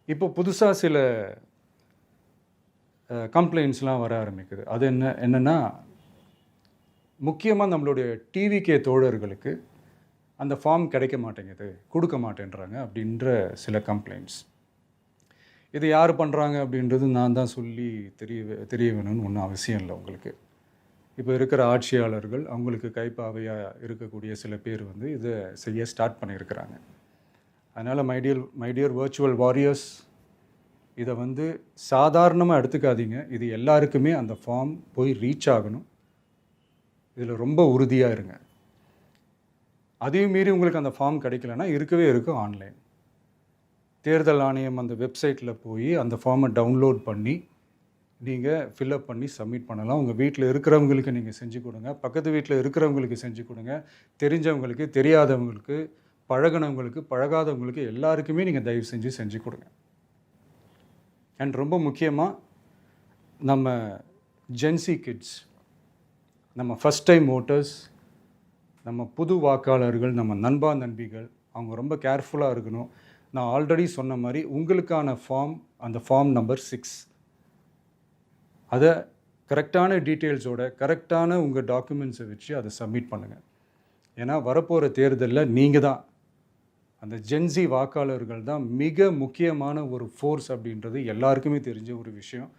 இப்போ புதுசா சில கம்ப்ளைண்ட்ஸ்லாம் வர ஆரம்பிக்குது. அது என்னன்னா, முக்கியமா நம்மளுடைய டிவிகே தோழர்களுக்கு அந்த ஃபார்ம் கிடைக்க மாட்டேங்குது, குடுக்க மாட்டேன்றாங்க அப்படின்ற சில கம்ப்ளைண்ட்ஸ். இது யார் பண்றாங்க அப்படின்றது நான் தான் சொல்லி தெரிய வேணும்னு ஒண்ணும் அவசியம் இல்ல உங்களுக்கு. இப்போ இருக்கிற ஆட்சியாளர்கள், அவங்களுக்கு கைப்பாவையா இருக்கக்கூடிய சில பேர் வந்து இத செய்ய ஸ்டார்ட் பண்ணியிருக்கிறாங்க. அதனால மை டியர் வர்ச்சுவல் வாரியர்ஸ், இத வந்து சாதாரணமா எடுத்துக்காதீங்க. இது எல்லாருக்குமே அந்த ஃபார்ம் போய் ரீச் ஆகணும். இதில ரொம்ப உறுதியா இருங்க. அதையும் மீறி உங்களுக்கு அந்த ஃபார்ம் கிடைக்கலன்னா, இருக்கவே இருக்கும் ஆன்லைன். தேர்தல் ஆணையம் அந்த வெப்சைட்ல போய் அந்த ஃபார்மை டவுன்லோட் பண்ணி, நீங்க ஃபில்அப் பண்ணி சப்மிட் பண்ணலாம். உங்க வீட்ல இருக்கிறவங்களுக்கு நீங்க செஞ்சு கொடுங்க. பக்கத்து வீட்ல இருக்கிறவங்களுக்கு செஞ்சு கொடுங்க. தெரிஞ்சவங்களுக்கு, தெரியாதவங்களுக்கு, பழகுனவங்களுக்கு, பழகாதவங்களுக்கு எல்லாருக்குமே நீங்க தயவு செஞ்சு கொடுங்க. அண்ட் ரொம்ப முக்கியமா, நம்ம ஜென்சி கிட்ஸ், நம்ம ஃபர்ஸ்ட் டைம் வோட்டர்ஸ், நம்ம புது வாக்காளர்கள், நம்ம நண்பா நண்பிகள், அவங்க ரொம்ப கேர்ஃபுல்லா இருக்கணும். நான் ஆல்ரெடி சொன்ன மாரி உங்களுக்கான ஃபார்ம், அந்த ஃபார்ம் நம்பர் 6. அத கரெக்டான டீட்டெயில்ஸோட, கரெக்டான உங்க டாக்குமெண்ட்ஸை வச்சு அதை சப்மிட் பண்ணுங்க. ஏன்னா வரப்போகிற தேர்தலில் நீங்க தான், அந்த ஜென்சி வாக்காளர்கள் தான் மிக முக்கியமான ஒரு ஃபோர்ஸ் அப்படின்றது எல்லாருக்குமே தெரிஞ்ச ஒரு விஷயம்.